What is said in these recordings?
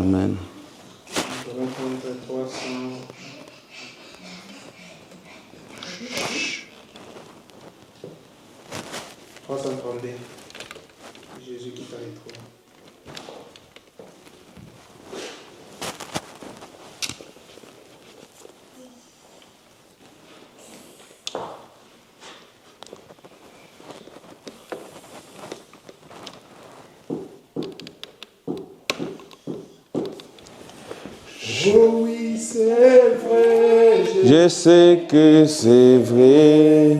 Amen. Nous allons prendre 332. Jésus qui t'a retrouvé. Oh oui, c'est vrai. Je sais que c'est vrai.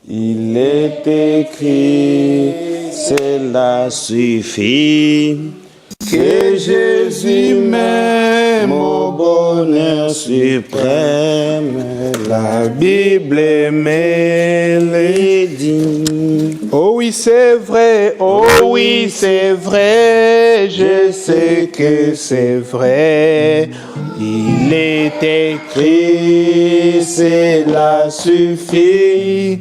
Il est écrit, cela suffit. Que Jésus m'aime au bonheur suprême. La Bible me le dit. Oh oui, c'est vrai, oh oui, c'est vrai, je sais que c'est vrai. Il est écrit, cela suffit,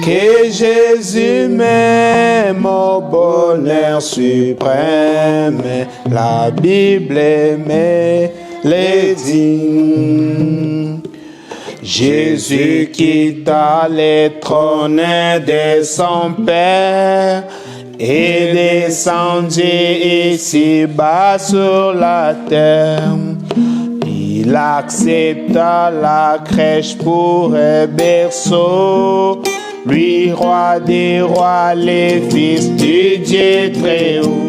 que Jésus m'aime au bonheur suprême. La Bible me le dit. Jésus quitta les trônes de son Père et descendit ici-bas sur la terre. Il accepta la crèche pour un berceau, lui roi des rois, les fils du Dieu très haut.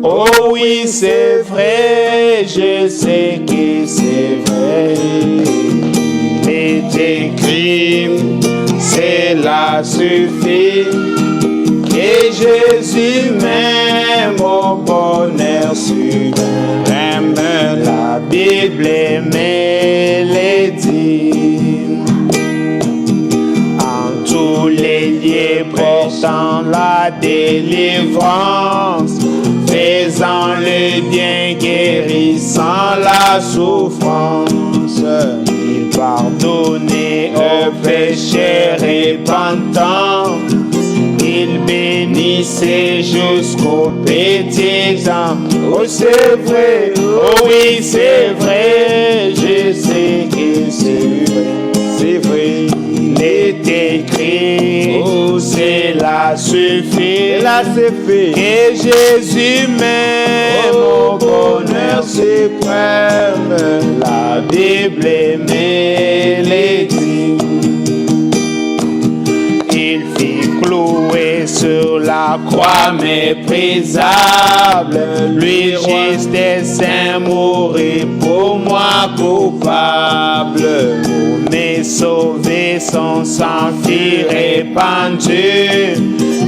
Oh oui, c'est vrai, je sais que c'est vrai. Écrit, cela suffit, que Jésus m'aime au bonheur suprême. La Bible me le dit. En tous les lieux portant la délivrance, faisant le bien, guérissant la souffrance. Il pardonnait aux péchés répentants. Il bénissait jusqu'aux petits enfants. Oh c'est vrai, oh oui c'est vrai, je sais que c'est vrai, c'est vrai. Il est écrit, oh cela suffit, cela suffit, que Jésus m'aime au bonheur suprême. La Bible me le dit. Il fit clouer sur la croix méprisable, lui juste dessein mourir pour moi coupable. Pour me sauver, son sang fut répandu.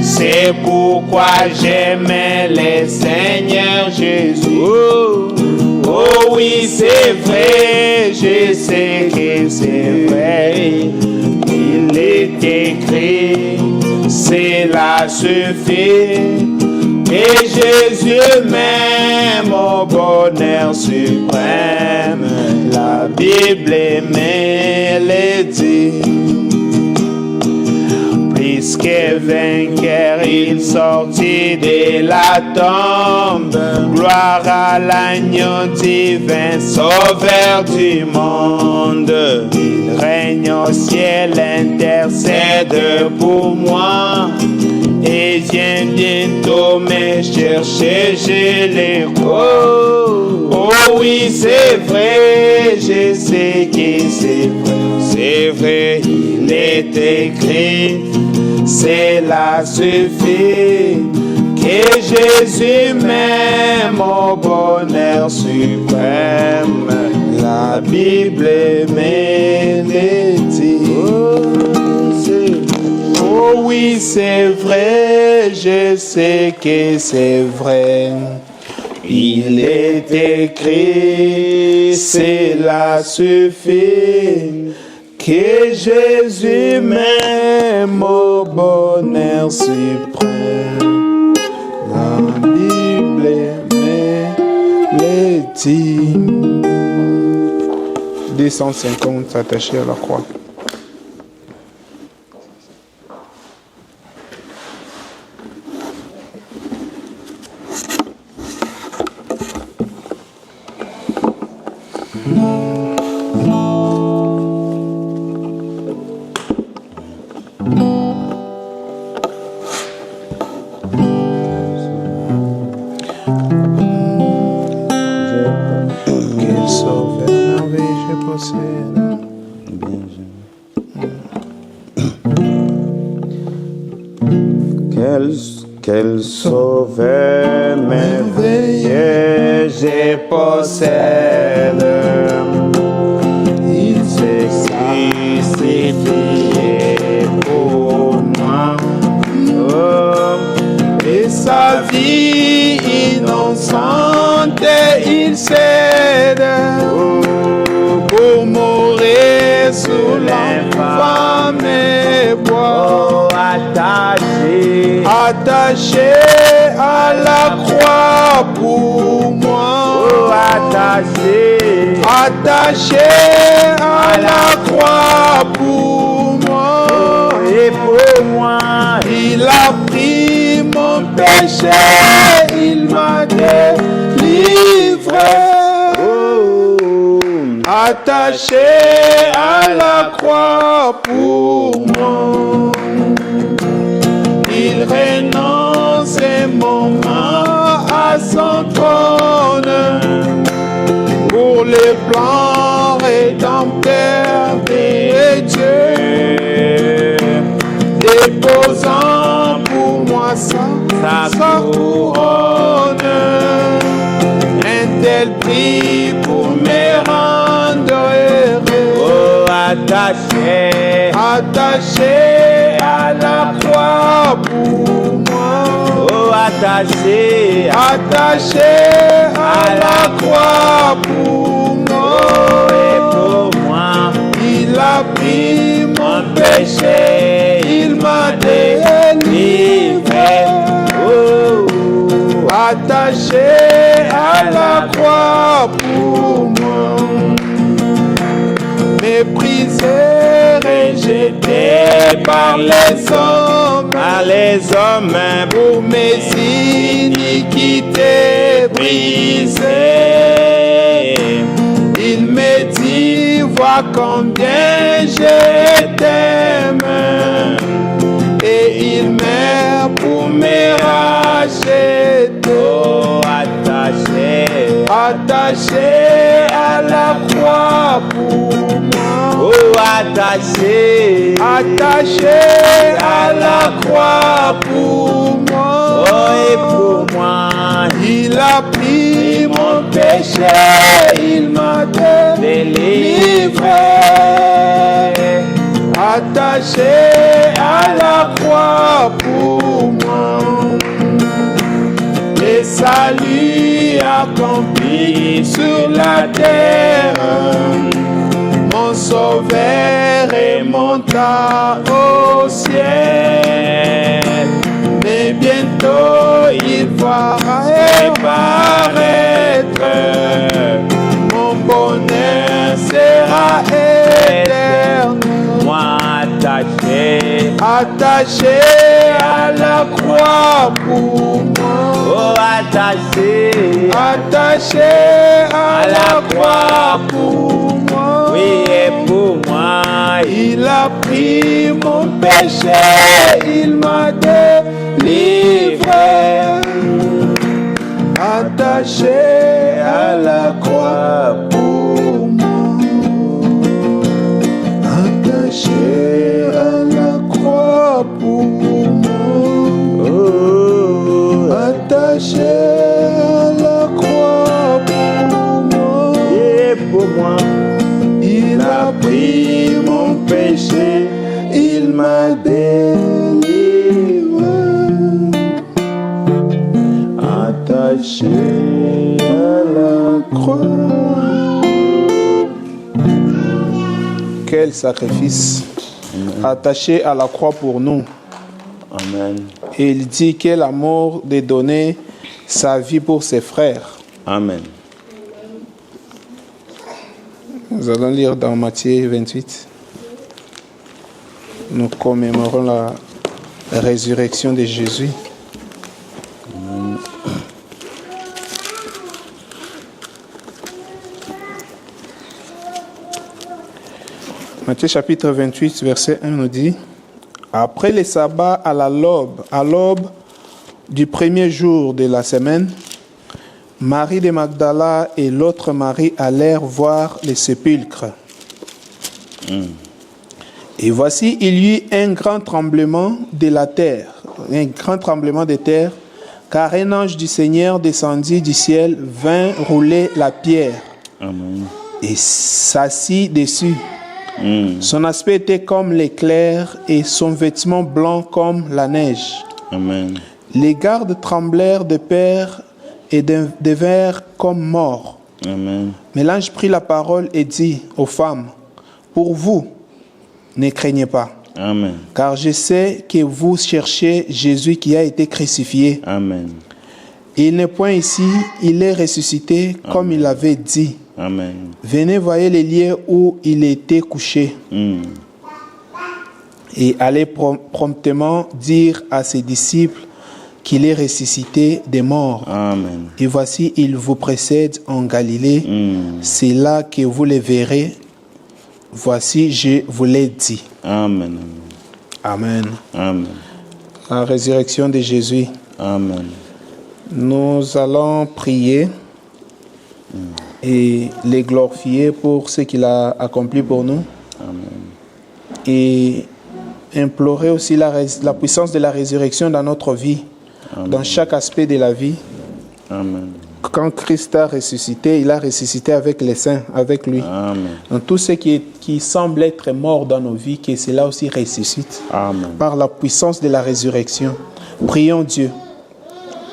C'est pourquoi j'aimais le Seigneur Jésus. Oh oui, c'est vrai, je sais que c'est vrai. Il est écrit, cela suffit, que Jésus m'aime au bonheur suprême. La Bible me le dit. Puisque vainqueur, il sortit de la tombe. Gloire à l'agneau divin, sauveur du monde. Il règne au ciel, intercède pour moi. Et vient bientôt me chercher, je les crois. Oh oui, c'est vrai, je sais que c'est vrai. C'est vrai, il est écrit, cela suffit, que Jésus m'aime au bonheur suprême. La Bible me le dit. Oh oui, c'est vrai, je sais que c'est vrai. Il est écrit, cela suffit, que Jésus m'aime au bonheur suprême. La Bible me le dit. 250 attachés à la croix. Quel sauveur merveilleux je possède. Quel sauveur merveilleux je possède. Il s'est crucifié pour moi. Oh, et sa vie innocente, il cède pour mourir sous l'infâme bois. Attaché à la croix pour moi. Attaché à la croix pour moi. Et pour moi, il a pris mon péché, il m'a délivré. Attaché à la croix pour moi. Il renonce un moment à son trône pour les plans rédempteurs de Dieu, déposant pour moi sa couronne. Un tel prix pour me rendre heureux. Attaché à la croix pour moi. attaché à la croix pour moi. Et pour moi, Il a pris mon péché, il m'a délivré. Attaché à la croix pour moi. Méprisé, rejeté par les hommes, pour mes iniquités brisées. Il me dit, vois combien je t'aime, et il meurt pour me racheter. Attaché à la croix pour moi. attaché à la croix pour moi. Et pour moi, Il a pris mon péché, il m'a délivré. Attaché à la croix pour moi. Le salut accompli sur la terre. Mon sauveur remonta au ciel. Mais bientôt il va apparaître. Mon bonheur sera éternel. moi Attaché à la croix pour moi. attaché À la croix pour moi. Oui, et pour moi, Il a pris mon péché, il m'a délivré. Attaché à la croix pour moi. Attaché à la croix pour moi. Attaché à la croix pour moi. et pour moi, Il a pris mon péché, il m'a délivré. Attaché à la croix. Quel sacrifice! Attaché à la croix pour nous. Amen. Et il dit quel amour de donner sa vie pour ses frères. Amen. Nous allons lire dans Matthieu 28. Nous commémorons la résurrection de Jésus. Matthieu chapitre 28, verset 1 nous dit: après les sabbats à l'aube du premier jour de la semaine, Marie de Magdala et l'autre Marie allèrent voir les sépulcres. Et voici, il y eut un grand tremblement de la terre, car un ange du Seigneur descendit du ciel, vint rouler la pierre. Amen. Et s'assit dessus. Son aspect était comme l'éclair et son vêtement blanc comme la neige. Amen. Les gardes tremblèrent de peur et devinrent comme morts. Amen. Mais l'ange prit la parole et dit aux femmes: pour vous, ne craignez pas. Amen. Car je sais que vous cherchez Jésus qui a été crucifié. Amen. Il n'est point ici, il est ressuscité comme il avait dit. Amen. Venez voyez les lieux où il était couché. Et allez promptement dire à ses disciples qu'il est ressuscité des morts. Amen. Et voici, il vous précède en Galilée. C'est là que vous les verrez. Voici, je vous l'ai dit. Amen. Amen. Amen. La résurrection de Jésus. Amen. Nous allons prier et les glorifier pour ce qu'il a accompli pour nous. Amen. Et implorer aussi la puissance de la résurrection dans notre vie, dans chaque aspect de la vie. Amen. Quand Christ a ressuscité, il a ressuscité avec les saints, avec lui. Amen. Dans tout ce qui semble être mort dans nos vies, que cela aussi ressuscite. Amen. Par la puissance de la résurrection. Prions Dieu.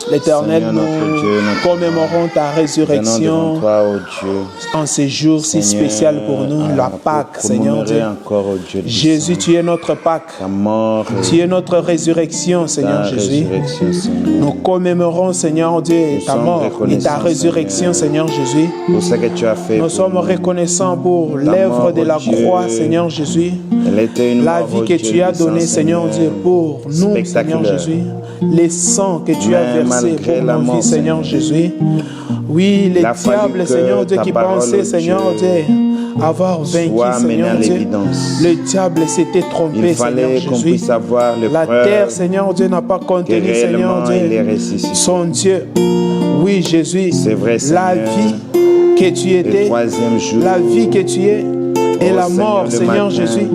L'Éternel, Seigneur, notre Dieu, nous commémorons ta résurrection toi, oh Dieu. en ce jour si spécial pour nous, la Pâque, Seigneur Dieu. Encore, oh Dieu, Jésus, tu es notre Pâque. ta mort, Tu es notre résurrection, Seigneur Jésus. Nous commémorons, Seigneur Dieu, ta mort et ta résurrection, Seigneur Jésus. Pour ce que tu as fait. Nous sommes reconnaissants pour l'œuvre de la croix, Seigneur Jésus. La vie que tu as donnée, Seigneur Dieu, pour nous, Seigneur Jésus. Les sangs que tu as versés pour nos vies, Seigneur Jésus. Oui, les diables, Seigneur Dieu, qui pensaient, Seigneur Dieu, avoir vaincu, Seigneur Dieu. Le diable s'était trompé, Seigneur Jésus. La terre, Seigneur Dieu, n'a pas contenu, Seigneur Dieu, son Dieu. Oui, Jésus, la vie que tu étais, la vie que tu es, et la mort, Seigneur Jésus.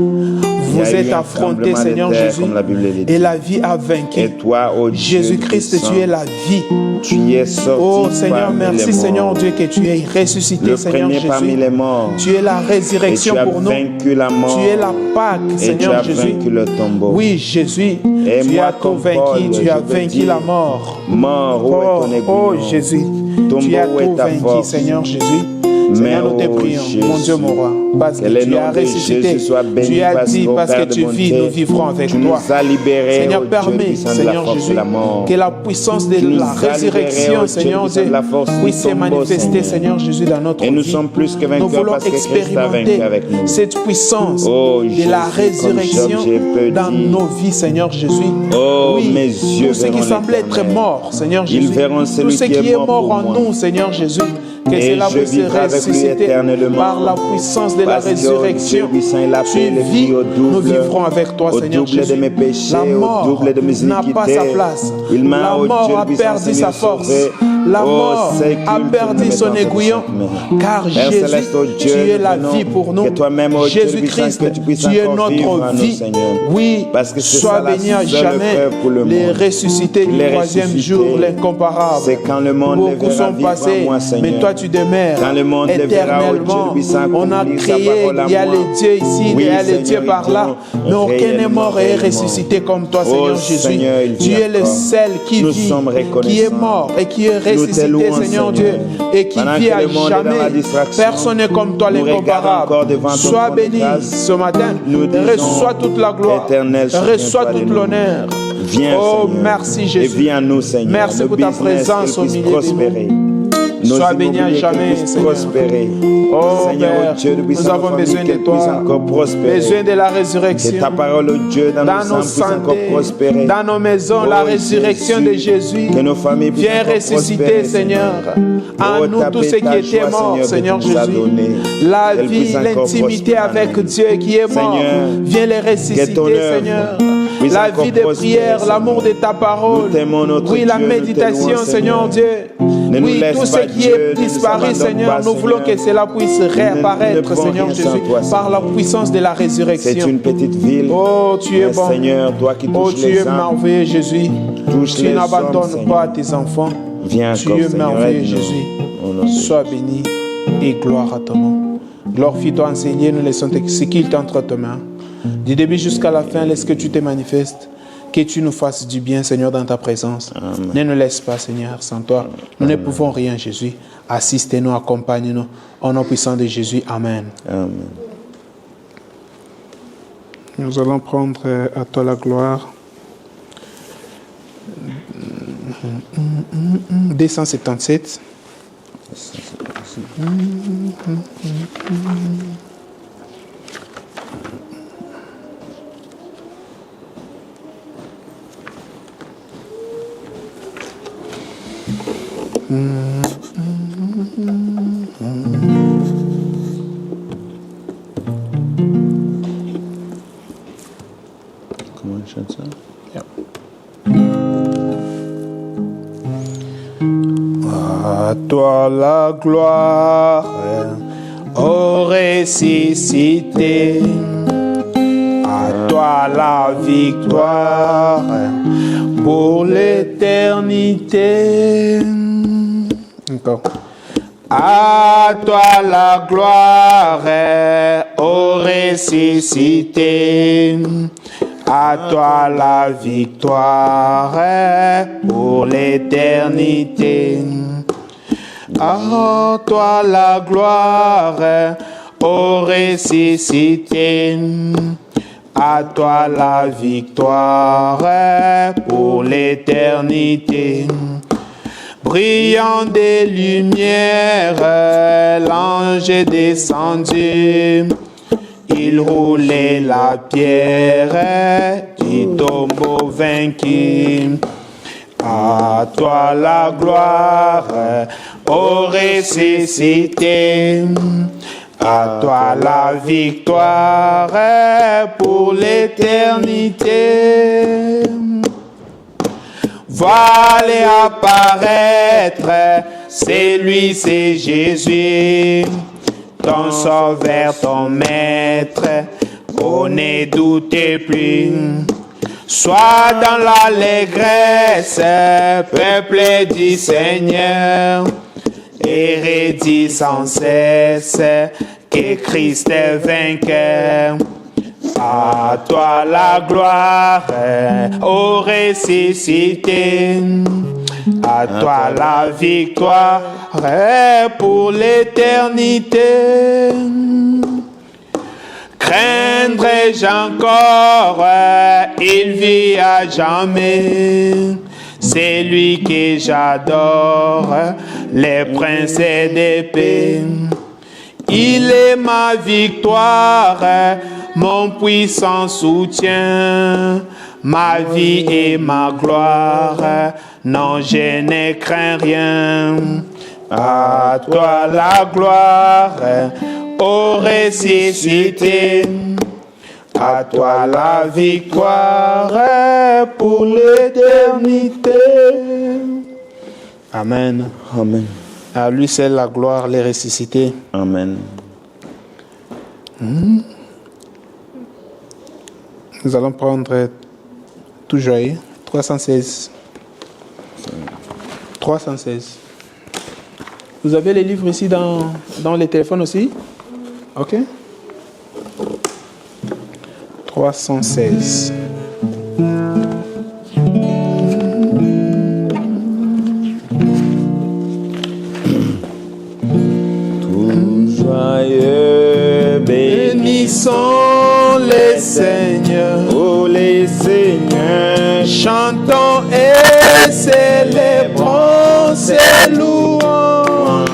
Vous êtes affrontés, Seigneur Jésus, et la vie a vaincu. Et toi, oh Jésus-Christ, tu es la vie. Tu es sorti. Oh Seigneur, merci Seigneur Dieu que tu es ressuscité, le Seigneur Jésus. Parmi les morts. Tu es la résurrection pour nous. La mort. Tu es la Pâque, Seigneur Jésus. Vaincu le tombeau. Oui, Jésus, et tu as tout vaincu, tu as vaincu la mort. Mort, oh Jésus, tu as tout vaincu, Seigneur Jésus. Seigneur, nous te prions, mon Dieu, mon roi, parce que tu as ressuscité, tu as dit, parce que tu vis, nous vivrons avec toi. Seigneur, permets, Seigneur Jésus, que la puissance de la résurrection, Seigneur Dieu, puisse se manifester, Seigneur Jésus, dans notre vie. Nous voulons expérimenter cette puissance de la résurrection dans nos vies, Seigneur Jésus. Oui, tout ce qui semble être mort, Seigneur Jésus, tout ce qui est mort en nous, Seigneur Jésus, que cela puisse ressusciter par la puissance de la résurrection. Tu vis, nous vivrons avec toi, Seigneur Jésus. La mort n'a pas sa place. La mort a perdu sa force. La mort a perdu son aiguillon. Car Jésus, tu es la vie pour nous. Jésus-Christ, tu es notre vie. Oui, sois béni à jamais. Les ressuscités du troisième jour, l'incomparable. Beaucoup sont passés, mais toi tu demeures éternellement. On a crié, il y a les dieux ici, il y a les dieux par là, mais aucun n'est mort et est ressuscité comme toi, Seigneur Jésus. Tu es le seul qui vit, qui est mort et qui est ressuscité, Seigneur Dieu, et qui vit à jamais. Personne n'est comme toi, l'incomparable. Sois béni ce matin, reçois toute la gloire, reçois toute l'honneur. Oh, merci Jésus. Merci pour ta présence au milieu de nous. nos Sois béni à immobiliers jamais, puissent Seigneur. prospérer. Oh Seigneur, Père, oh Dieu, nous avons besoin de puissent toi, encore prospérer. besoin de la Que résurrection. ta parole, oh Dieu, dans Dans nos nos sangs puisse encore santé, prospérer. dans nos maisons, Oh la résurrection de Jésus que nos familles puissent vient encore ressusciter, prospérer, Seigneur. En Oh, nous, ta tous ceux qui ta étaient joie, morts, Seigneur que tu nous as Jésus. donné, La qu'elle vie, puisse encore l'intimité prospérer. avec Amen. Dieu qui est mort, Seigneur, viens les que ton ressusciter, œuvre Seigneur. puisse La encore vie de prospérer, prière, Seigneur. l'amour de ta parole. Nous t'aimons, notre Oui, la Dieu, nous méditation, t'aimons, Seigneur Seigneur. Dieu. Ne nous Oui, laisse tout ce pas, qui Dieu, est ne nous disparu, abandonne Seigneur, pas, nous voulons Seigneur. que cela puisse réapparaître, ne pouvons Seigneur rien Jésus, sans toi, par la Seigneur. puissance de la C'est résurrection. une petite ville. Oh, tu es Mais bon. Seigneur, toi qui Oh, touches tu les es âmes, merveilleux, Jésus. touche Tu les n'abandonnes hommes, pas Seigneur. tes enfants. Viens Tu encore, es Seigneur, merveilleux, aide-nous. Jésus. Au nom de Sois béni et gloire à ton nom. Glorifie-toi, enseigner, nous laissons ce qu'il est entre tes mains. Du début jusqu'à la fin, laisse que tu te manifestes. Que tu nous fasses du bien, Seigneur, dans ta présence. Amen. Ne nous laisse pas, Seigneur, sans toi. Nous ne pouvons rien, Jésus. Assiste-nous, accompagne-nous. Au nom puissant de Jésus. Amen. Amen. Nous allons prendre à toi la gloire. 277. Comment on chante ça? À toi la gloire, ô ressuscité. À toi la victoire pour l'éternité. Encore. À toi la gloire, ô ressuscité. À toi la victoire pour l'éternité. À toi la gloire, ô ressuscité. À toi la victoire pour l'éternité. Brillant des lumières, l'ange est descendu. Il roulait la pierre du tombeau vaincu. À toi la gloire, ô ressuscité. À toi la victoire pour l'éternité. Voilà apparaître, c'est lui, c'est Jésus. Ton sauveur, ton maître, on ne doutez plus. Sois dans l'allégresse, peuple du Seigneur, et redis sans cesse que Christ est vainqueur. À toi la gloire, ô ressuscité. À toi la victoire pour l'éternité. Craindrai-je encore, il vit à jamais. C'est lui que j'adore, les princes d'épée. Il est ma victoire, mon puissant soutien, ma vie et ma gloire. Non, je ne crains rien. À toi la gloire, ô ressuscité. À toi la victoire pour l'éternité. Amen. Amen. À lui seul la gloire, les ressuscités. Amen. Nous allons prendre toujours 316. 316. Vous avez les livres ici dans les téléphones aussi? Ok. 316. Tout joyeux, Bénissons les Seigneurs. oh les seigneurs, Chantons et célébrons ses louanges.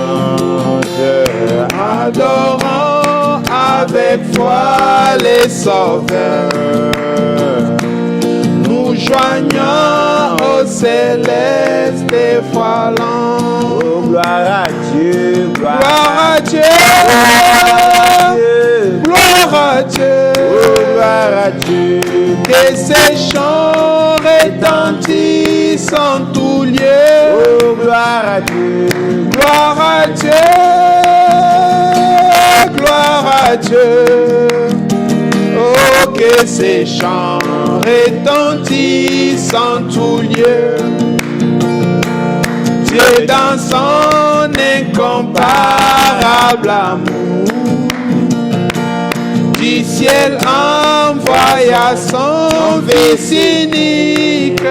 Sauveur. Nous joignons au céleste fallant. Oh, gloire à Dieu, Gloire à Dieu, gloire à Dieu, oh, gloire à Dieu. que ces chants retentissent en tout lieu. Oh, gloire à Dieu, Gloire à Dieu, gloire à Dieu. Oh, que ces chants retentissent en tout lieu. Dieu dans son incomparable amour, du ciel envoya son Fils unique,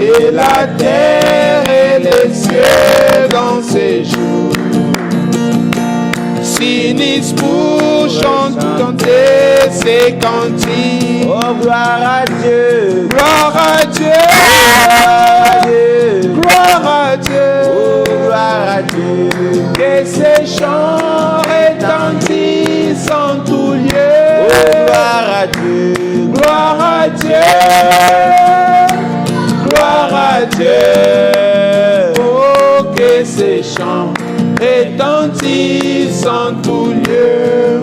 et la terre et les cieux dans ses jours s'unissent pour chanter ses cantiques. oh, gloire à Dieu, Gloire à Dieu, gloire à Dieu, oh, gloire à Dieu. que ces chants retentissent en tout lieu. Oh, gloire à Dieu, Gloire à Dieu, gloire à Dieu. Oh, que ces chants retentissent en tout lieu.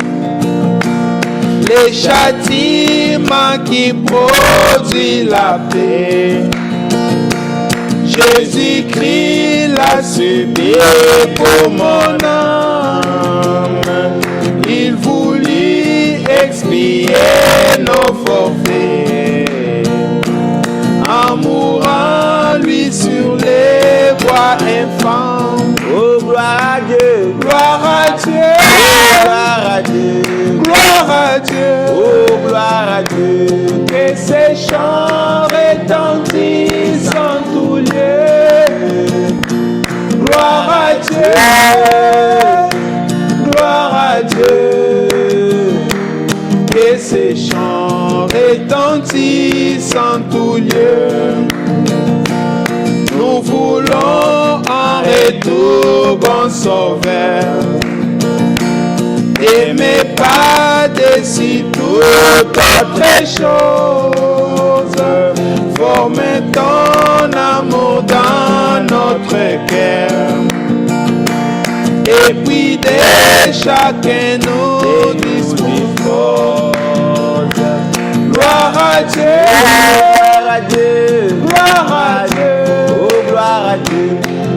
Les châtiments qui produisent la paix, Jésus-Christ l'a subi pour mon âme. Il voulut expier nos forfaits en mourant lui sur les bois infâmes. oh, gloire à Dieu, Gloire à Dieu, gloire à Dieu, gloire à Dieu. oh, gloire à Dieu. Que ces chants retentissent en tout lieu. Gloire à Dieu, gloire à Dieu. Que ces chants retentissent en tout lieu. Nous voulons en retour, bon Sauveur, et mais pas dessus toute autre chose. Former ton amour dans notre cœur, et puis de chacun nous dispose. Gloire à Dieu, Gloire à Dieu, gloire à Dieu. oh, gloire à Dieu.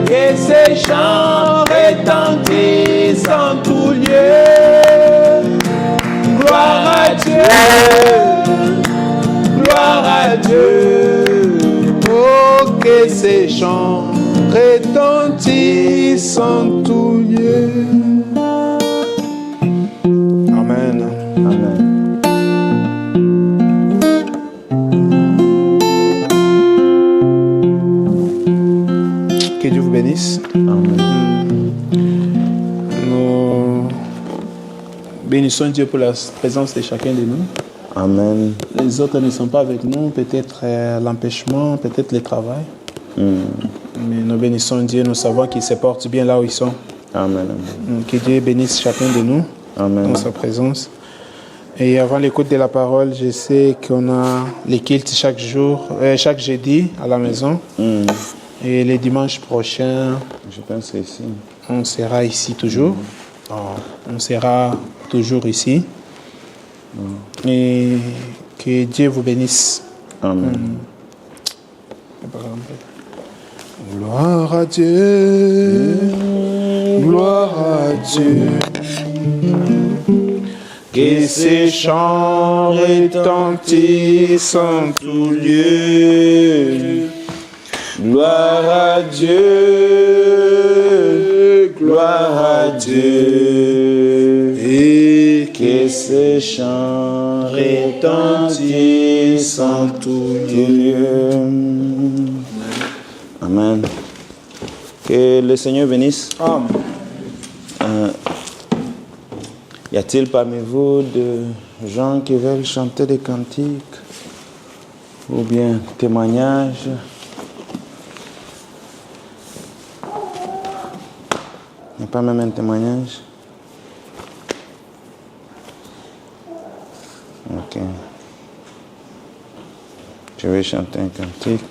Que ces chants retentissent en tout lieu. Gloire à Dieu, gloire à Dieu. Oh, que ces chants retentissent en tout lieu. Amen. Amen. Que Dieu vous bénisse. Amen. Nous bénissons Dieu pour la présence de chacun de nous. Amen. Les autres ne sont pas avec nous, peut-être l'empêchement, peut-être le travail. Mais nous bénissons Dieu, nous savons qu'il se porte bien là où ils sont. Amen. Que Dieu bénisse chacun de nous Amen. dans sa présence. Et avant l'écoute de la parole, je sais qu'on a les cultes chaque jour, chaque jeudi à la maison. Et les dimanches prochains, Je pense que c'est ici. on sera ici toujours. On sera toujours ici. Et que Dieu vous bénisse. Amen. Gloire à Dieu, gloire à Dieu. Que ces chants retentissent en tout lieu. Gloire à Dieu, gloire à Dieu. Et que ces chants retentissent en tout lieu. Amen. Que le Seigneur bénisse. Amen. Y a-t-il parmi vous de gens qui veulent chanter des cantiques ou bien témoignages? Il n'y a pas même un témoignage? Je vais chanter un cantique.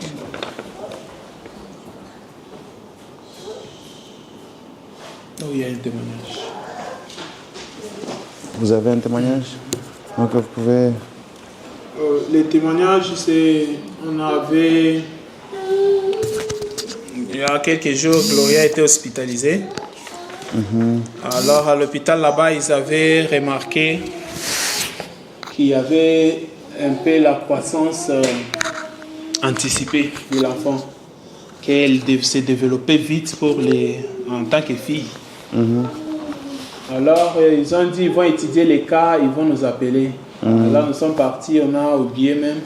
Oh, il y a un témoignage. Vous avez un témoignage? Donc vous pouvez... Les témoignages, c'est... On avait... Il y a quelques jours, Gloria a été hospitalisée. Alors à l'hôpital là-bas, ils avaient remarqué qu'il y avait un peu la croissance anticipée de l'enfant, qu'elle s'est développée vite en tant que fille. Alors ils ont dit ils vont étudier les cas, ils vont nous appeler. Alors nous sommes partis, on a oublié même.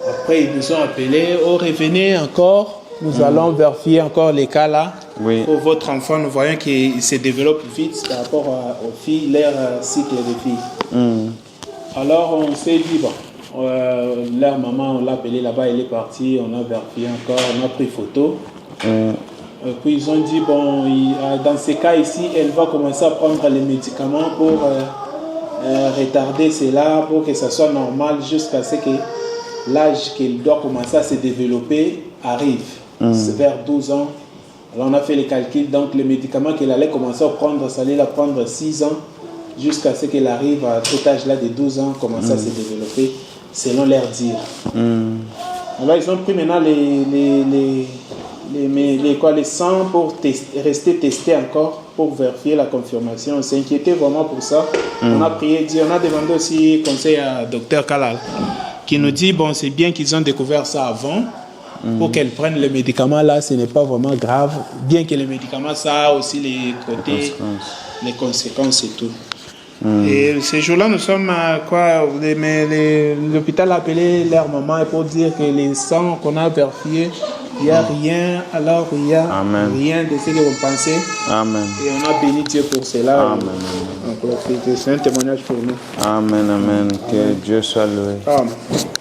Après ils nous ont appelés, revenez encore. Nous allons vérifier encore les cas là. Oui. Pour votre enfant, nous voyons qu'il se développe vite par rapport aux filles, leur cycle de filles. Alors on s'est dit, bon, leur maman, on l'a appelée là-bas, elle est partie, on a vérifié encore, on a pris photo. Puis ils ont dit, bon, dans ces cas ici, elle va commencer à prendre les médicaments pour retarder cela, pour que ça soit normal jusqu'à ce que l'âge qu'elle doit commencer à se développer arrive. C'est vers 12 ans. Alors on a fait les calculs, donc les médicaments qu'elle allait commencer à prendre, ça allait la prendre 6 ans jusqu'à ce qu'elle arrive à cet âge-là de 12 ans, commencer à se développer selon leur dire. Alors ils ont pris maintenant les sangs pour rester testés encore pour vérifier la confirmation. On s'inquiétait vraiment pour ça. On a prié Dieu, on a demandé aussi conseil à Dr Kalal qui nous dit bon c'est bien qu'ils ont découvert ça avant. Pour qu'elle prenne le médicament là, ce n'est pas vraiment grave. Bien que le médicament, ça a aussi les côtés, les conséquences et tout. Et ce jour-là, nous sommes à quoi? L'hôpital a appelé leur maman pour dire que les sangs qu'on a vérifiés, il n'y a rien, alors il n'y a rien de ce que vous pensez. Amen. Et on a béni Dieu pour cela. C'est un témoignage pour nous. Amen, amen. Que Dieu soit loué. Amen.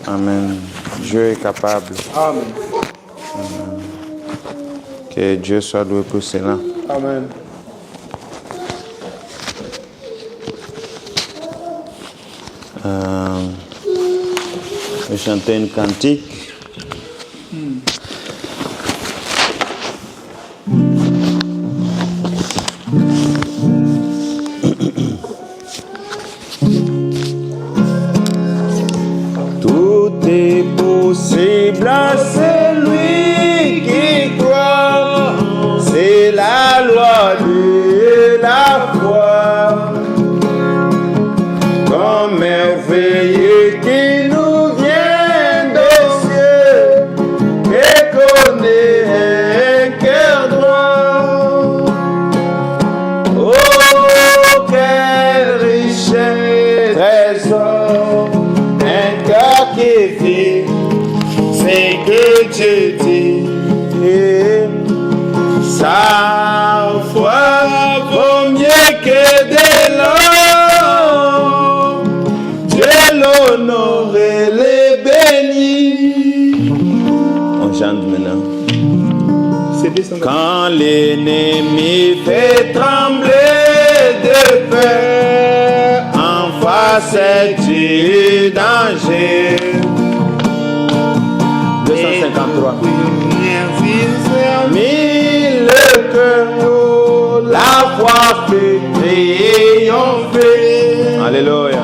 Amen. Dieu est capable. Amen. Amen. Que Dieu soit loué pour cela. Amen. Je vais chanter une cantique. Tout est possible à celui qui croit. C'est la loi de la foi. Comme merveilleux qui nous vient des cieux et connaît un cœur droit. Oh, quelle richesse, trésor, un cœur qui vit, c'est que Dieu dit. Sa foi vaut mieux que de l'or. Dieu l'honore et les bénit. On chante maintenant. Quand l'ennemi fait trembler de peur, en face du danger. 253. Mille cœurs, la foi fait triompher. Alléluia.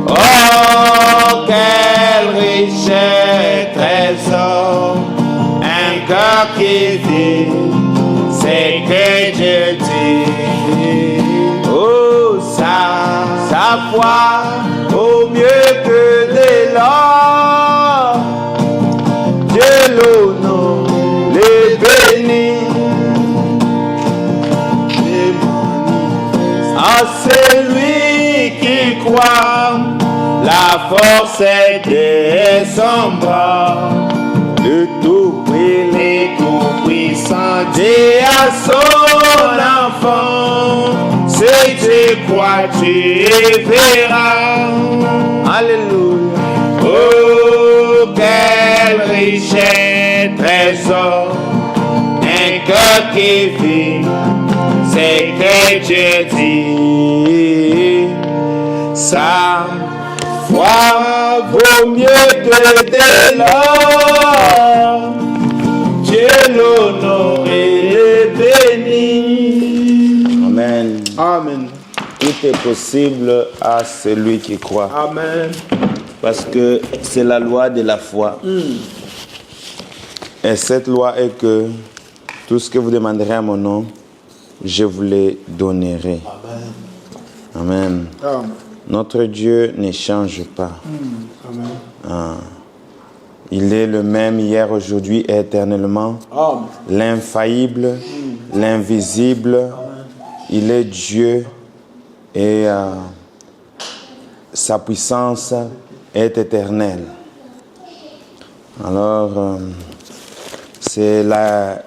Oh, quelle richesse, trésor, un cœur qui vit, c'est que Dieu dit. Oh, sa foi, au mieux que de l'or, Dieu l'honore, les bénit. À celui qui croit, la force est de son bras. Le tout-puissant dit à son enfant, si tu crois, tu verras. Alléluia. Oh, quelle richesse, trésor, un cœur qui vit, c'est que Dieu dit. Sa foi vaut mieux que de l'or. Dieu l'honore et béni. Amen. Amen. Tout est possible à celui qui croit. Amen. Parce que c'est la loi de la foi. Et cette loi est que tout ce que vous demanderez à mon nom, je vous le donnerai. Amen. Amen. Notre Dieu ne change pas. Amen. Il est le même hier, aujourd'hui et éternellement. Amen. L'infaillible, l'invisible. Il est Dieu et sa puissance est éternelle. Alors, c'est la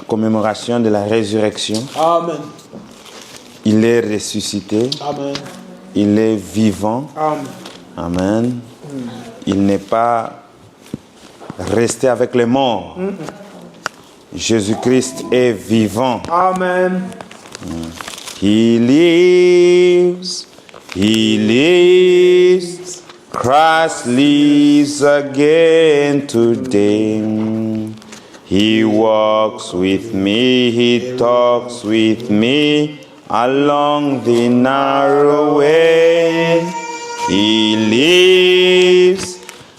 commémoration de la résurrection. Amen. Il est ressuscité. Amen. Il est vivant. Amen. Amen. Il n'est pas resté avec les morts. Jésus-Christ est vivant. Amen. He lives. He lives. Christ lives again today. He walks with me. He talks with me along the narrow way. He lives.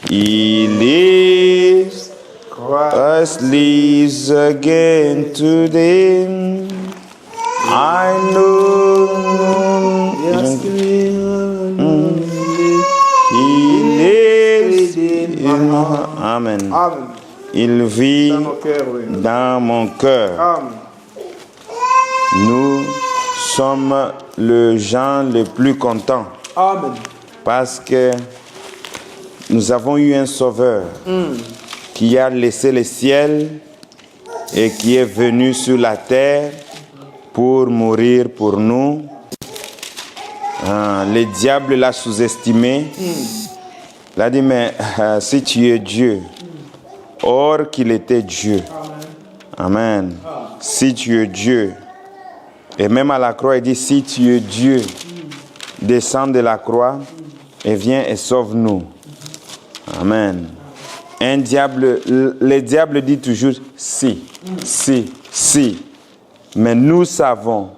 He lives. Christ lives again today. I know. Yes, He lives in my... Amen. Amen. Il vit Dans nos cœurs, oui. dans mon cœur. Amen. Nous sommes les gens les plus contents Amen. parce que nous avons eu un sauveur qui a laissé le ciel et qui est venu sur la terre pour mourir pour nous. Le diable l'a sous-estimé. Il a dit, mais si tu es Dieu, or qu'il était Dieu. Amen. Si tu es Dieu. Et même à la croix, il dit, si tu es Dieu, descends de la croix et viens et sauve-nous. Amen. Le diable dit toujours, si. Mais nous savons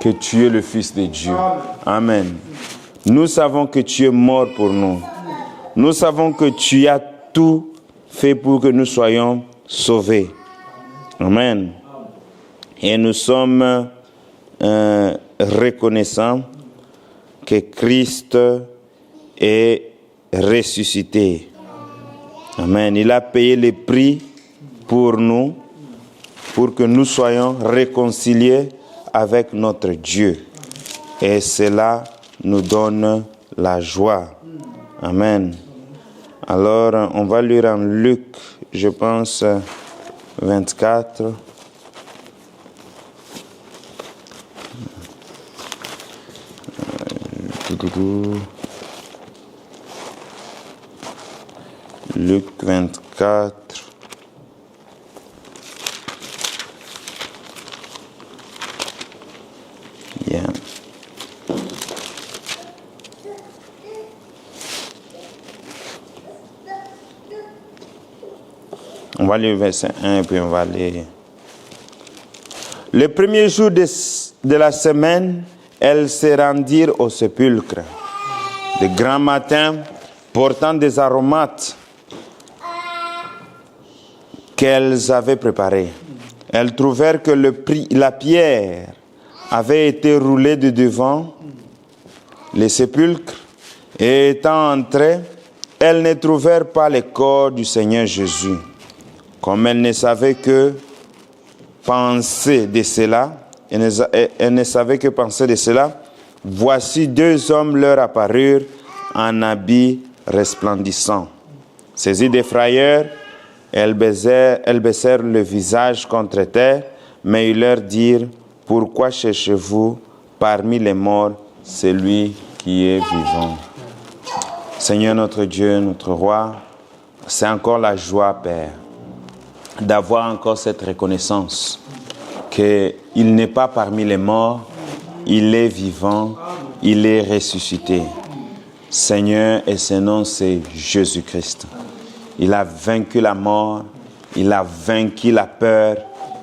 que tu es le Fils de Dieu. Amen. Nous savons que tu es mort pour nous. Nous savons que tu as tout fait pour que nous soyons sauvés. Amen. Et nous sommes reconnaissants que Christ est ressuscité. Amen. Il a payé le prix pour nous, pour que nous soyons réconciliés avec notre Dieu. Et cela nous donne la joie. Amen. Alors, on va lire en Luc, je pense, 24. Luc 24. Yeah. On va lire verset 1 et puis on va lire. Le premier jour de la semaine, elles se rendirent au sépulcre. De grand matin, portant des aromates qu'elles avaient préparés. Elles trouvèrent que la pierre avait été roulée de devant le sépulcre, et étant entrées, elles ne trouvèrent pas le corps du Seigneur Jésus. Comme elles ne savaient que penser de cela, elles ne savaient que penser de cela, voici deux hommes leur apparurent en habits resplendissants. Saisies de frayeur, elles baissèrent le visage contre terre, mais ils leur dirent, pourquoi cherchez-vous parmi les morts celui qui est vivant? Seigneur notre Dieu, notre roi, c'est encore la joie, Père, d'avoir encore cette reconnaissance qu'il n'est pas parmi les morts, il est vivant, il est ressuscité. Seigneur, et son nom c'est Jésus-Christ. Il a vaincu la mort, il a vaincu la peur,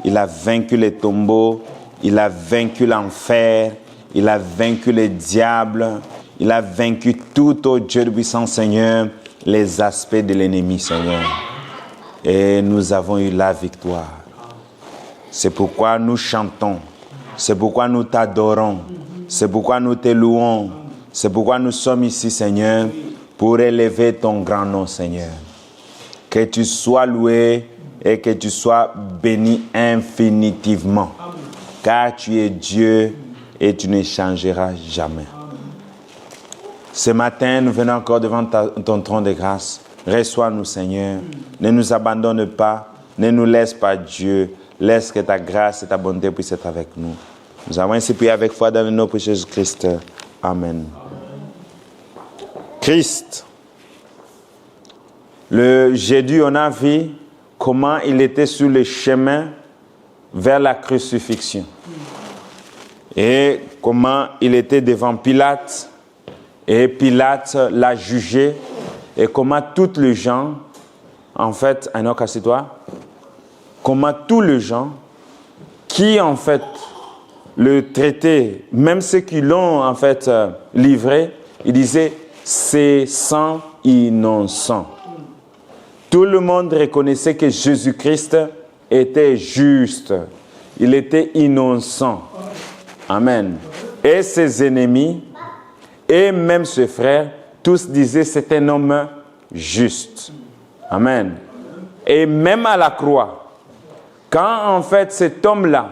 il a vaincu les tombeaux, il a vaincu l'enfer, il a vaincu les diables, il a vaincu tout, ô Dieu puissant Seigneur, les aspects de l'ennemi, Seigneur. Et nous avons eu la victoire. C'est pourquoi nous chantons, c'est pourquoi nous t'adorons, c'est pourquoi nous te louons, c'est pourquoi nous sommes ici, Seigneur, pour élever ton grand nom, Seigneur. Que tu sois loué et que tu sois béni infinitivement. Car tu es Dieu et tu ne changeras jamais. Ce matin, nous venons encore devant ton trône de grâce. Reçois-nous, Seigneur. Ne nous abandonne pas. Ne nous laisse pas, Dieu. Laisse que ta grâce et ta bonté puissent être avec nous. Nous avons ainsi prié avec foi dans le nom de Jésus-Christ. Amen. Christ. Le jeudi, on a vu comment il était sur le chemin vers la crucifixion. Et comment il était devant Pilate. Et Pilate l'a jugé. Et comment toutes les gens, en fait, comment tous les gens qui, en fait, le traitaient, même ceux qui l'ont, en fait, livré, ils disaient, c'est sang innocent. Tout le monde reconnaissait que Jésus-Christ était juste. Il était innocent. Amen. Et ses ennemis, et même ses frères, tous disaient c'est un homme juste. Amen. Et même à la croix, quand en fait cet homme-là,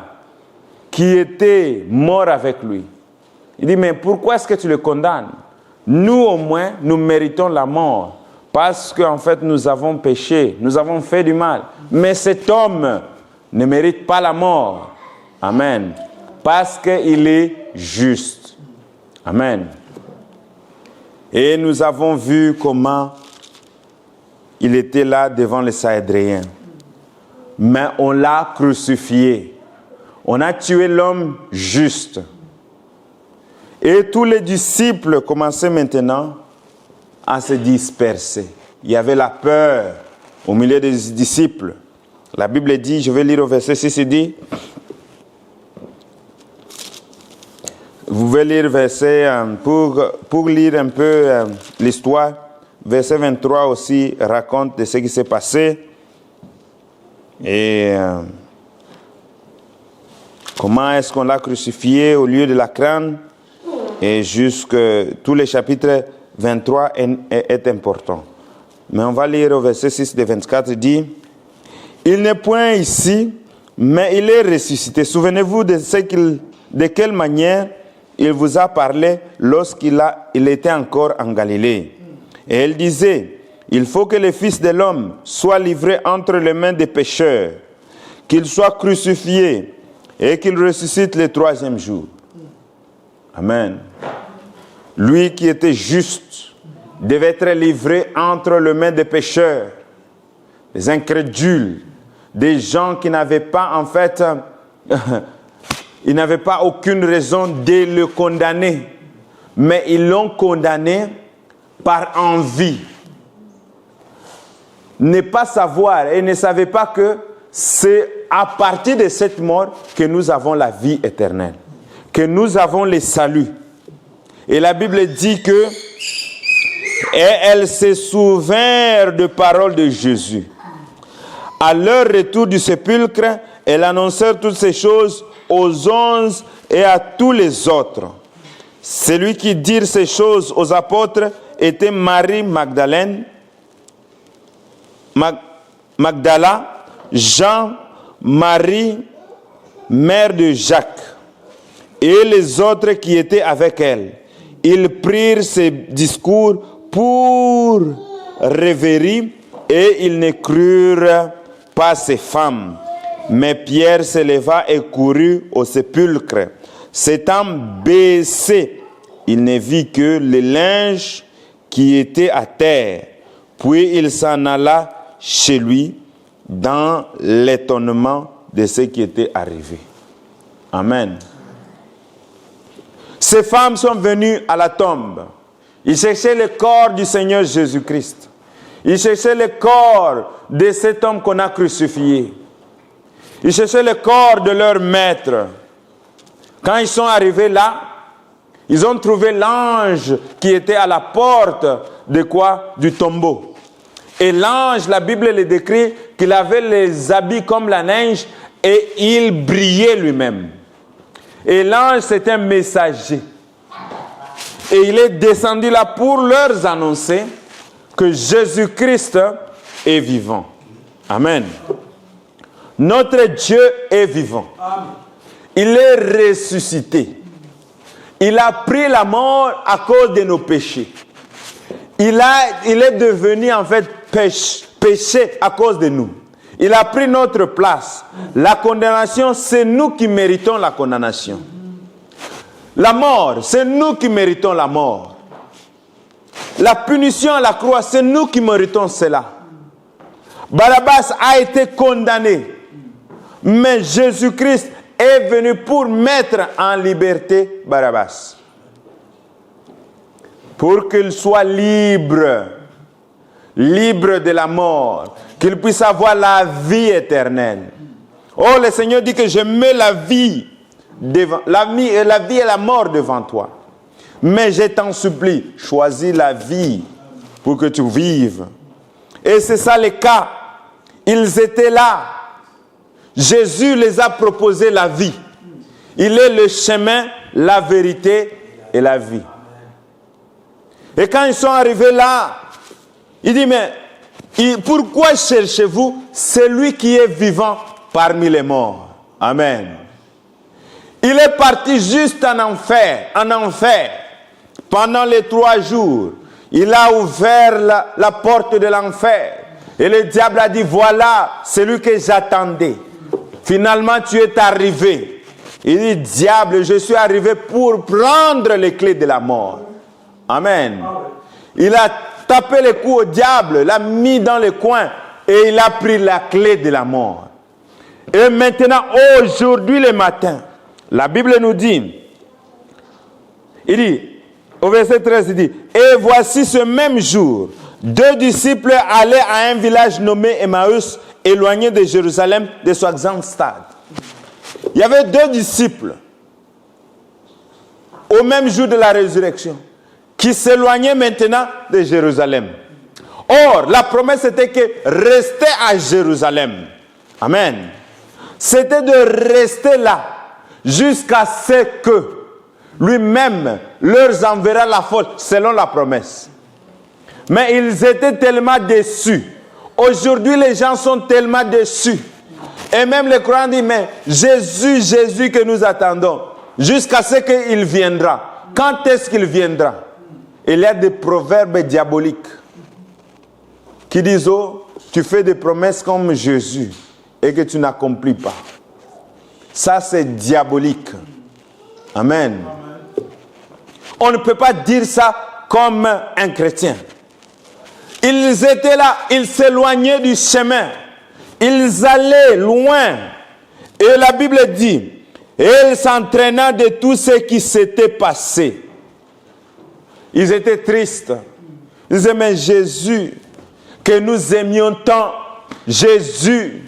qui était mort avec lui, il dit mais pourquoi est-ce que tu le condamnes? Nous au moins, nous méritons la mort. Parce qu'en fait nous avons péché, nous avons fait du mal. Mais cet homme ne mérite pas la mort. Amen. Parce qu'il est juste. Amen. Et nous avons vu comment il était là devant les Sanhédriens. Mais on l'a crucifié. On a tué l'homme juste. Et tous les disciples commençaient maintenant à se disperser. Il y avait la peur au milieu des disciples. La Bible dit, je vais lire au verset 6, il dit, vous pouvez lire verset, pour lire un peu l'histoire, verset 23 aussi raconte de ce qui s'est passé et comment est-ce qu'on l'a crucifié au lieu de la crâne et jusque tous les chapitres 23 est important. Mais on va lire au verset 6 de 24, il dit, il n'est point ici, mais il est ressuscité. Souvenez-vous de quelle manière il vous a parlé lorsqu'il était encore en Galilée. Et il disait, il faut que le Fils de l'homme soit livré entre les mains des pécheurs, qu'il soit crucifié et qu'il ressuscite le troisième jour. Amen. Lui qui était juste devait être livré entre les mains des pécheurs, des incrédules, des gens qui n'avaient pas en fait... Ils n'avaient pas aucune raison de le condamner. Mais ils l'ont condamné par envie. Ne pas savoir et ne savaient pas que c'est à partir de cette mort que nous avons la vie éternelle. Que nous avons le salut. Et la Bible dit que et elles se souvinrent de paroles de Jésus. À leur retour du sépulcre, elles annoncèrent toutes ces choses aux 11 et à tous les autres. Celui qui dit ces choses aux apôtres était Marie Magdala, Jean, Marie, mère de Jacques, et les autres qui étaient avec elle. Ils prirent ces discours pour rêverie et ils ne crurent pas ces femmes. Mais Pierre se leva et courut au sépulcre. S'étant baissé, il ne vit que le linge qui était à terre. Puis il s'en alla chez lui dans l'étonnement de ce qui était arrivé. Amen. Ces femmes sont venues à la tombe. Ils cherchaient le corps du Seigneur Jésus-Christ. Ils cherchaient le corps de cet homme qu'on a crucifié. Ils cherchaient le corps de leur maître. Quand ils sont arrivés là, ils ont trouvé l'ange qui était à la porte de quoi? Du tombeau. Et l'ange, la Bible le décrit, qu'il avait les habits comme la neige et il brillait lui-même. Et l'ange, c'est un messager. Et il est descendu là pour leur annoncer que Jésus-Christ est vivant. Amen. Notre Dieu est vivant. Il est ressuscité. Il a pris la mort à cause de nos péchés. Il est devenu en fait péché à cause de nous. Il a pris notre place. La condamnation, c'est nous qui méritons la condamnation. La mort, c'est nous qui méritons la mort. La punition à la croix, c'est nous qui méritons cela. Barabbas a été condamné. Mais Jésus-Christ est venu pour mettre en liberté Barabbas. Pour qu'il soit libre. Libre de la mort. Qu'il puisse avoir la vie éternelle. Oh, le Seigneur dit que je mets la vie devant, la vie et la mort devant toi. Mais je t'en supplie, choisis la vie pour que tu vives. Et c'est ça le cas. Ils étaient là. Jésus les a proposé la vie. Il est le chemin, la vérité et la vie. Et quand ils sont arrivés là, il dit, mais pourquoi cherchez-vous celui qui est vivant parmi les morts? Amen. Il est parti juste en enfer, pendant les 3 jours. Il a ouvert la porte de l'enfer. Et le diable a dit, voilà celui que j'attendais. Finalement, tu es arrivé. Il dit, diable, je suis arrivé pour prendre les clés de la mort. Amen. Il a tapé le cou au diable, l'a mis dans le coin et il a pris la clé de la mort. Et maintenant, aujourd'hui le matin, la Bible nous dit, il dit, au verset 13, il dit, et voici ce même jour, 2 disciples allaient à un village nommé Emmaüs, éloigné de Jérusalem, de soi-disant stade. Il y avait 2 disciples, au même jour de la résurrection, qui s'éloignaient maintenant de Jérusalem. Or, la promesse était que rester à Jérusalem. Amen. C'était de rester là, jusqu'à ce que lui-même leur enverra la faute, selon la promesse. Mais ils étaient tellement déçus. Aujourd'hui, les gens sont tellement déçus. Et même les croyants disent, mais Jésus que nous attendons, jusqu'à ce qu'il viendra. Quand est-ce qu'il viendra? Il y a des proverbes diaboliques qui disent, oh, tu fais des promesses comme Jésus et que tu n'accomplis pas. Ça, c'est diabolique. Amen. On ne peut pas dire ça comme un chrétien. Ils étaient là, ils s'éloignaient du chemin. Ils allaient loin. Et la Bible dit, et ils s'entraînaient de tout ce qui s'était passé. Ils étaient tristes. Ils disaient, mais Jésus, que nous aimions tant, Jésus,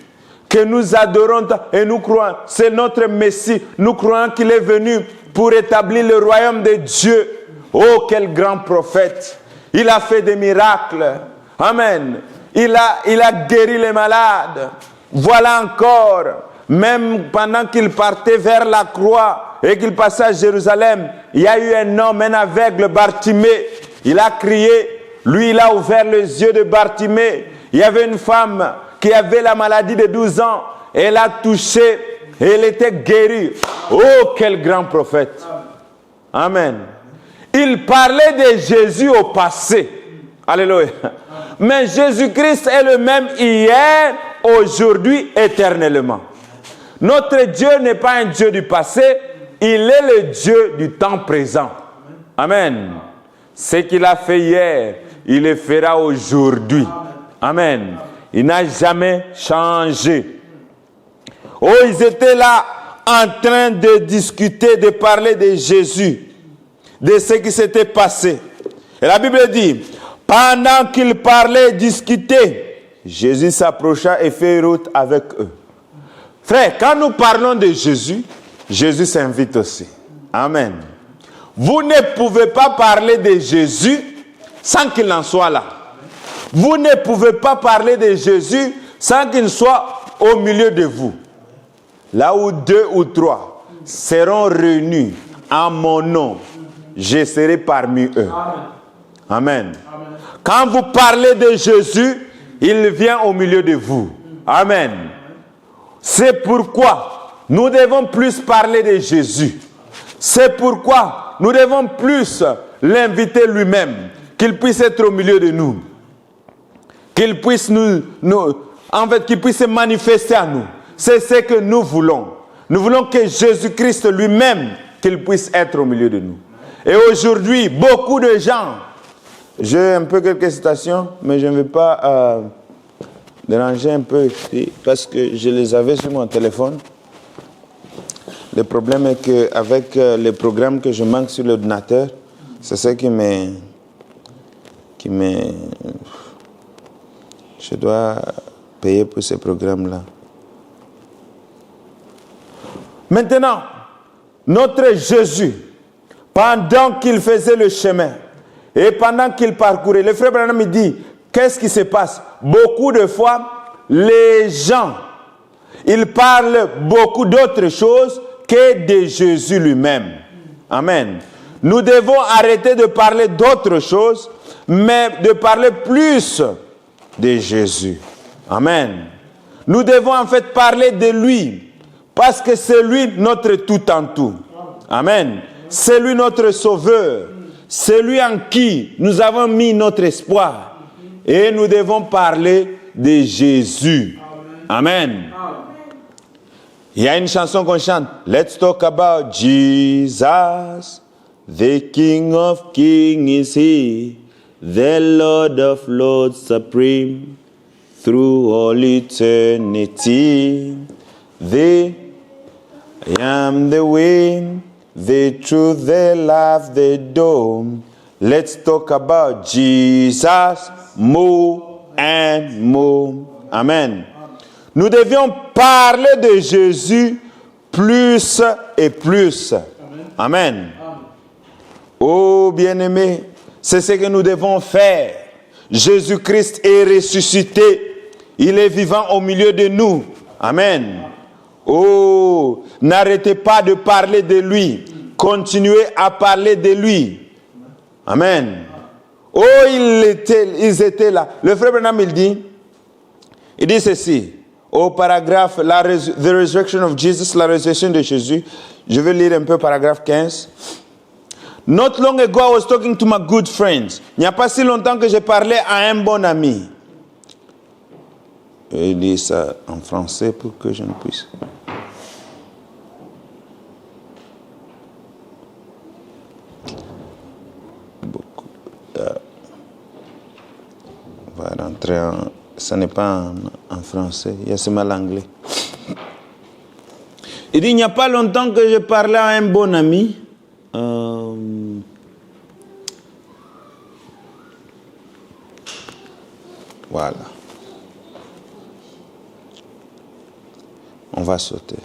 que nous adorons tant, et nous croyons, c'est notre Messie. Nous croyons qu'il est venu pour établir le royaume de Dieu. Oh, quel grand prophète. Il a fait des miracles. Amen. Il a guéri les malades. Voilà encore, même pendant qu'il partait vers la croix et qu'il passait à Jérusalem, il y a eu un homme, un aveugle, Bartimée. Il a crié. Lui, il a ouvert les yeux de Bartimée. Il y avait une femme qui avait la maladie de 12 ans. Elle a touché et elle était guérie. Oh, quel grand prophète. Amen. Il parlait de Jésus au passé. Alléluia. Mais Jésus-Christ est le même hier, aujourd'hui, éternellement. Notre Dieu n'est pas un Dieu du passé, il est le Dieu du temps présent. Amen. Ce qu'il a fait hier, il le fera aujourd'hui. Amen. Il n'a jamais changé. Oh, ils étaient là en train de discuter, de parler de Jésus, de ce qui s'était passé. Et la Bible dit, pendant qu'ils parlaient et discutaient, Jésus s'approcha et fit route avec eux. Frère, quand nous parlons de Jésus, Jésus s'invite aussi. Amen. Vous ne pouvez pas parler de Jésus sans qu'il en soit là. Vous ne pouvez pas parler de Jésus sans qu'il soit au milieu de vous. Là où 2 ou 3 seront réunis en mon nom, je serai parmi eux. Amen. Quand vous parlez de Jésus, il vient au milieu de vous. Amen. C'est pourquoi nous devons plus parler de Jésus. C'est pourquoi nous devons plus l'inviter lui-même, qu'il puisse être au milieu de nous. Qu'il puisse qu'il puisse se manifester à nous. C'est ce que nous voulons. Nous voulons que Jésus-Christ lui-même, qu'il puisse être au milieu de nous. Et aujourd'hui, beaucoup de gens, j'ai un peu quelques citations, mais je ne vais pas déranger un peu parce que je les avais sur mon téléphone. Le problème est qu'avec les programmes que je manque sur l'ordinateur, c'est ça qui me... Je dois payer pour ces programmes-là. Maintenant, notre Jésus, pendant qu'il faisait le chemin et pendant qu'il parcourait, le frère Branham me dit, qu'est-ce qui se passe? Beaucoup de fois, les gens, ils parlent beaucoup d'autres choses que de Jésus lui-même. Amen. Nous devons arrêter de parler d'autres choses, mais de parler plus de Jésus. Amen. Nous devons en fait parler de lui, parce que c'est lui notre tout en tout. Amen. C'est lui notre sauveur. C'est lui en qui nous avons mis notre espoir. Et nous devons parler de Jésus. Amen. Il y a une chanson qu'on chante. Let's talk about Jesus. The King of Kings is He. The Lord of Lords supreme. Through all eternity. I am the way, the truth, the life, the door. Let's talk about Jesus more and more. Amen. Nous devions parler de Jésus plus et plus. Amen. Oh bien-aimé, c'est ce que nous devons faire. Jésus-Christ est ressuscité. Il est vivant au milieu de nous. Amen. Oh, n'arrêtez pas de parler de lui. Continuez à parler de lui. Amen. Oh, ils étaient là. Le frère Branham, il dit ceci. Au paragraphe, The Resurrection of Jesus, la résurrection de Jésus. Je vais lire un peu paragraphe 15. Not long ago, I was talking to my good friends. Il n'y a pas si longtemps que j'ai parlé à un bon ami. Je lis ça en français pour que je ne puisse. On va rentrer en... Ça n'est pas en français, il y a seulement l'anglais. Il dit, il n'y a pas longtemps que je parlais à un bon ami. Voilà. On va sauter.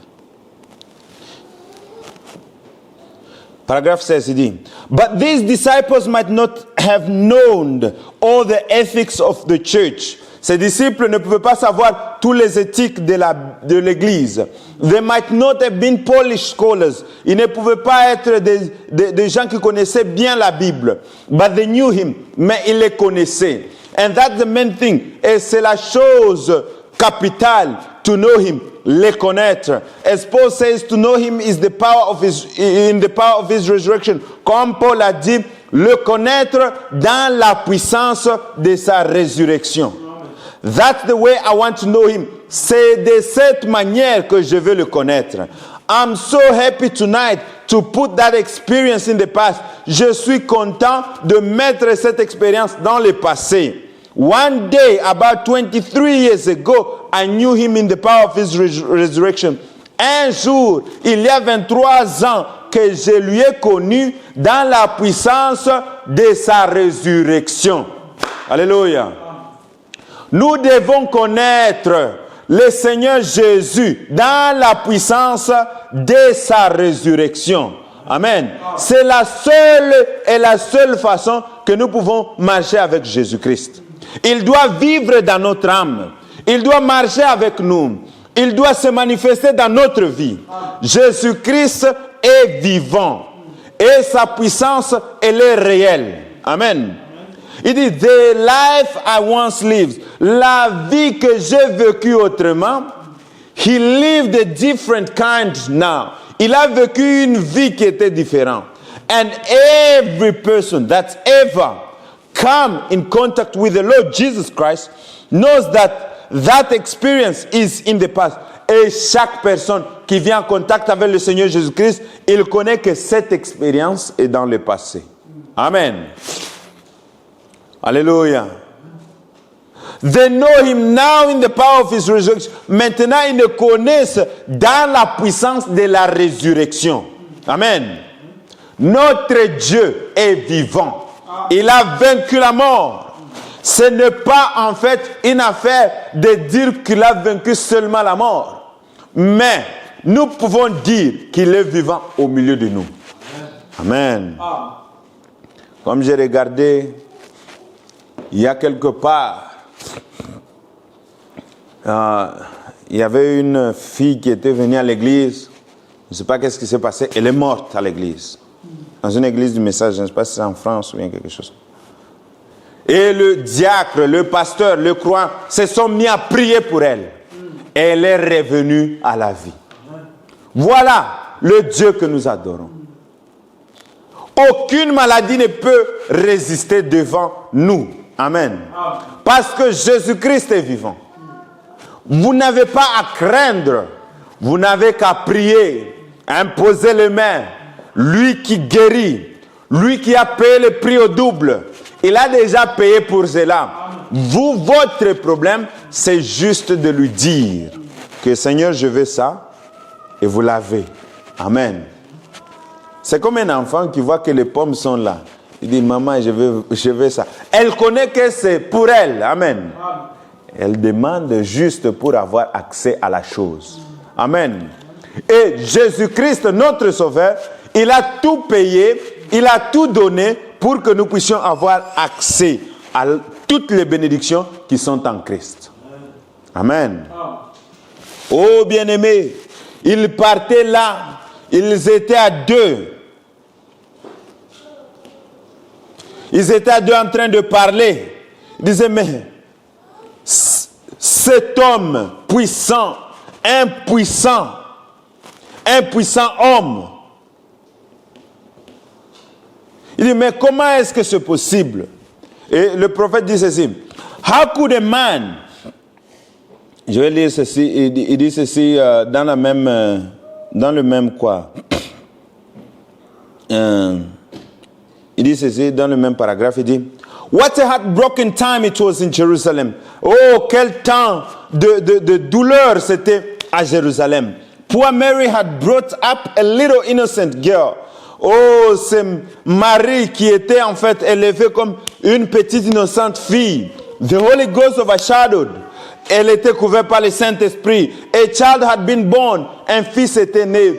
Paragraphe 16, il dit, but these disciples might not have known all the ethics of the church. Ces disciples ne pouvaient pas savoir tous les éthiques de l'Église. They might not have been polished scholars. Ils ne pouvaient pas être des gens qui connaissaient bien la Bible. But they knew him. Mais ils le connaissaient. And that's the main thing. Et c'est la chose capitale, to know him, le connaître. As Paul says, to know him is the power of his resurrection. Comme Paul a dit, le connaître dans la puissance de sa résurrection. That's the way I want to know him. C'est de cette manière que je veux le connaître. I'm so happy tonight to put that experience in the past. Je suis content de mettre cette expérience dans le passé. One day, about 23 years ago, I knew him in the power of his resurrection. Un jour, il y a 23 ans, que je lui ai connu dans la puissance de sa résurrection. Alléluia. Nous devons connaître le Seigneur Jésus dans la puissance de sa résurrection. Amen. C'est la seule façon que nous pouvons marcher avec Jésus-Christ. Il doit vivre dans notre âme. Il doit marcher avec nous. Il doit se manifester dans notre vie. Jésus-Christ est vivant. Et sa puissance, elle est réelle. Amen. Il dit, the life I once lived, la vie que j'ai vécue autrement, he lived a different kind now. Il a vécu une vie qui était différente. And every person that's ever come in contact with the Lord Jesus Christ knows that experience is in the past. Et chaque personne qui vient en contact avec le Seigneur Jésus-Christ, il connaît que cette expérience est dans le passé. Amen. Alléluia. They know him now in the power of his resurrection. Maintenant, ils le connaissent dans la puissance de la résurrection. Amen. Notre Dieu est vivant. Il a vaincu la mort. Ce n'est pas en fait une affaire de dire qu'il a vaincu seulement la mort. Mais nous pouvons dire qu'il est vivant au milieu de nous. Amen. Comme j'ai regardé, il y a quelque part, il y avait une fille qui était venue à l'église. Je ne sais pas qu'est-ce qui s'est passé. Elle est morte à l'église. Dans une église du message, je ne sais pas si c'est en France ou bien quelque chose. Et le diacre, le pasteur, le croyant se sont mis à prier pour elle. Et elle est revenue à la vie. Voilà le Dieu que nous adorons. Aucune maladie ne peut résister devant nous. Amen. Parce que Jésus-Christ est vivant. Vous n'avez pas à craindre. Vous n'avez qu'à prier, imposer les mains. Lui qui guérit, lui qui a payé le prix au double, il a déjà payé pour cela. Vous, votre problème, c'est juste de lui dire que Seigneur, je veux ça, et vous l'avez. Amen. C'est comme un enfant qui voit que les pommes sont là. Il dit, maman, je veux ça. Elle connaît que c'est pour elle. Amen. Elle demande juste pour avoir accès à la chose. Amen. Et Jésus-Christ, notre Sauveur, il a tout payé, il a tout donné pour que nous puissions avoir accès à toutes les bénédictions qui sont en Christ. Amen. Oh bien-aimés, ils partaient là, ils étaient à deux. Ils étaient à deux en train de parler. Ils disaient, mais cet homme puissant, impuissant homme, il dit, mais comment est-ce que c'est possible? Et le prophète dit ceci. How could a man... Je vais lire ceci. Il dit ceci dans le même quoi? Il dit ceci dans le même paragraphe. Il dit, what a heartbroken time it was in Jerusalem. Oh, quel temps de douleur c'était à Jérusalem. Poor Mary had brought up a little innocent girl. Oh, c'est Marie qui était en fait élevée comme une petite innocente fille. The Holy Ghost overshadowed. Elle était couverte par le Saint-Esprit. A child had been born. Un fils était né.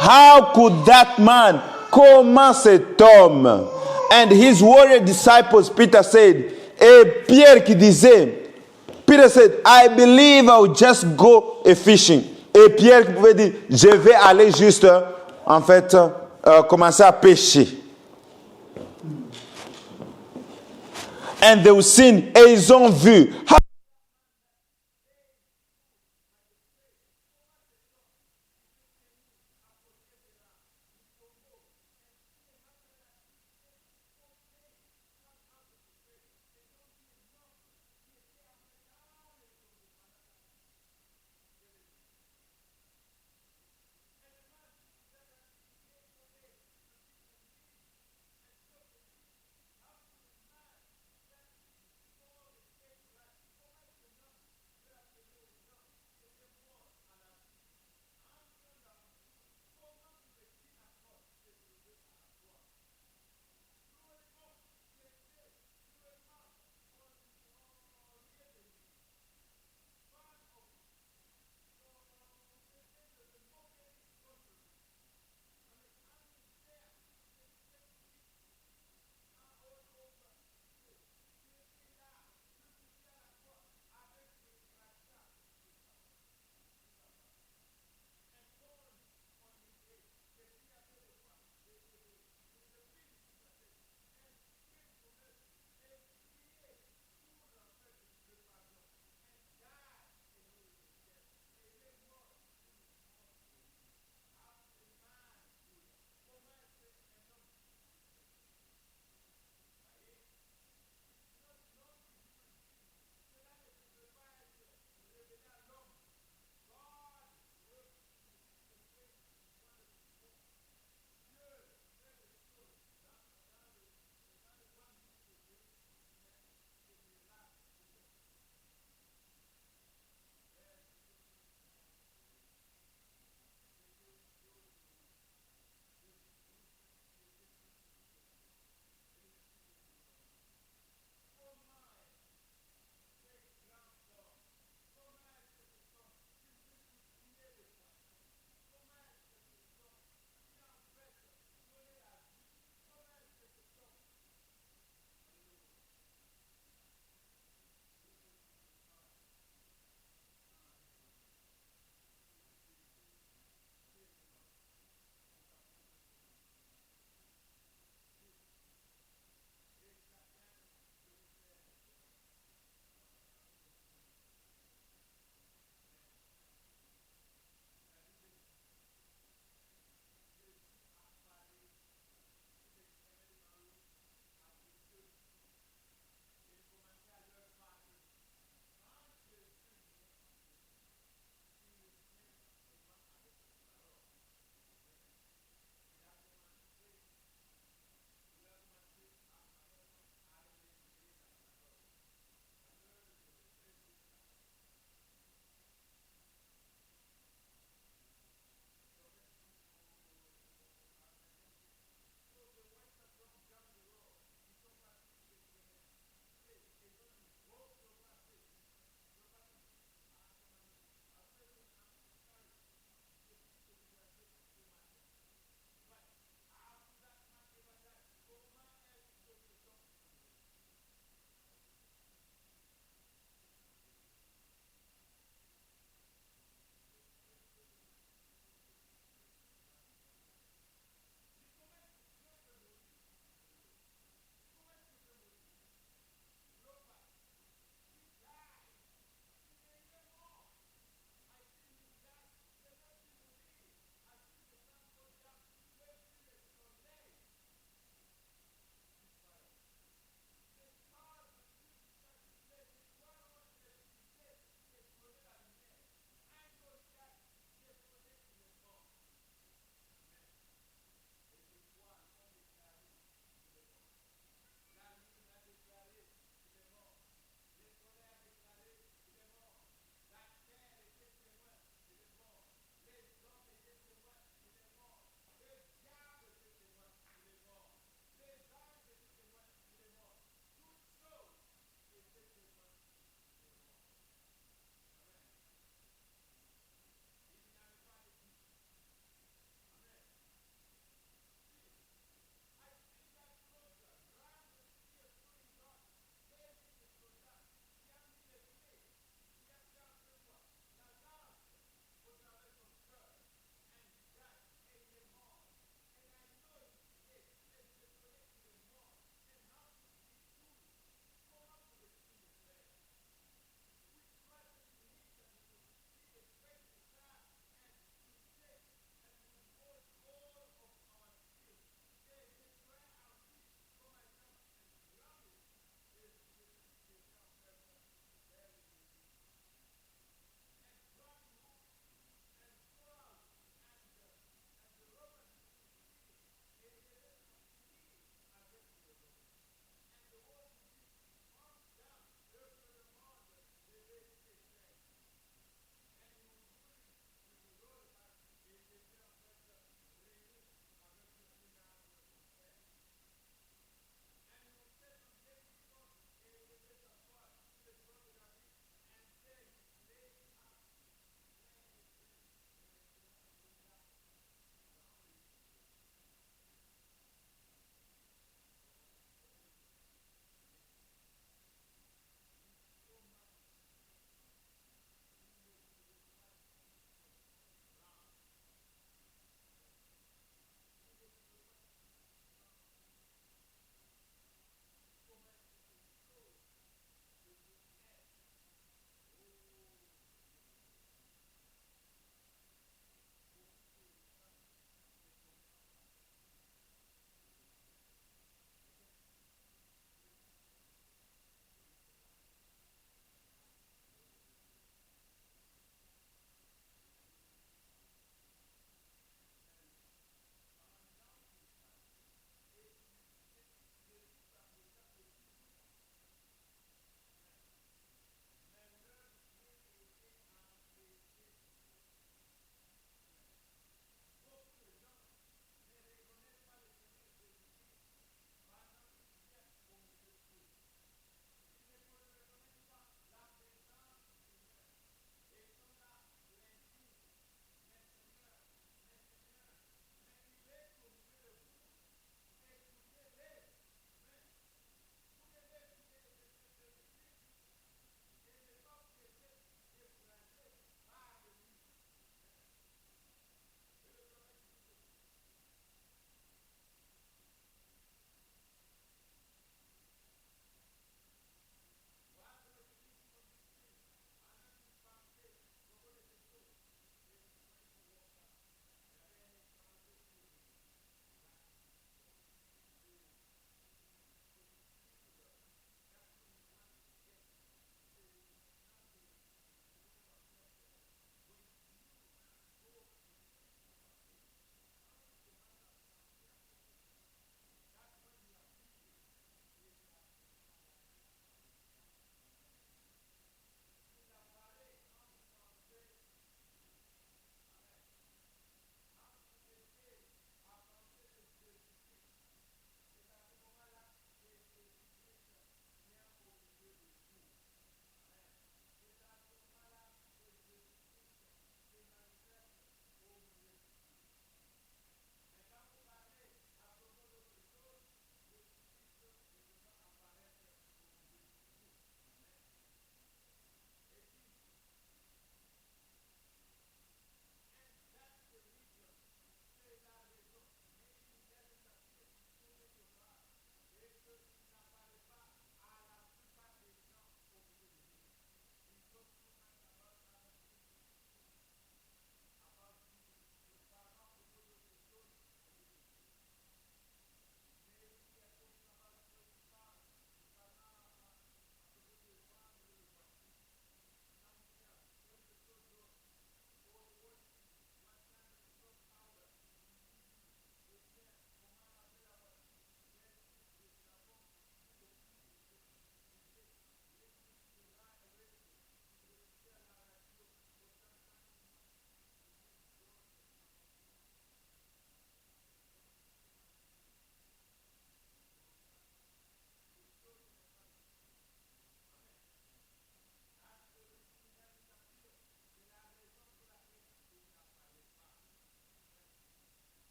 How could that man? Comment cet homme? And his warrior disciples, Peter said. Et Pierre qui disait, Peter said, I believe I will just go a fishing. Et Pierre qui pouvait dire, je vais aller juste, en fait, commencer à pêcher. And they will sin. Et ils ont vu. How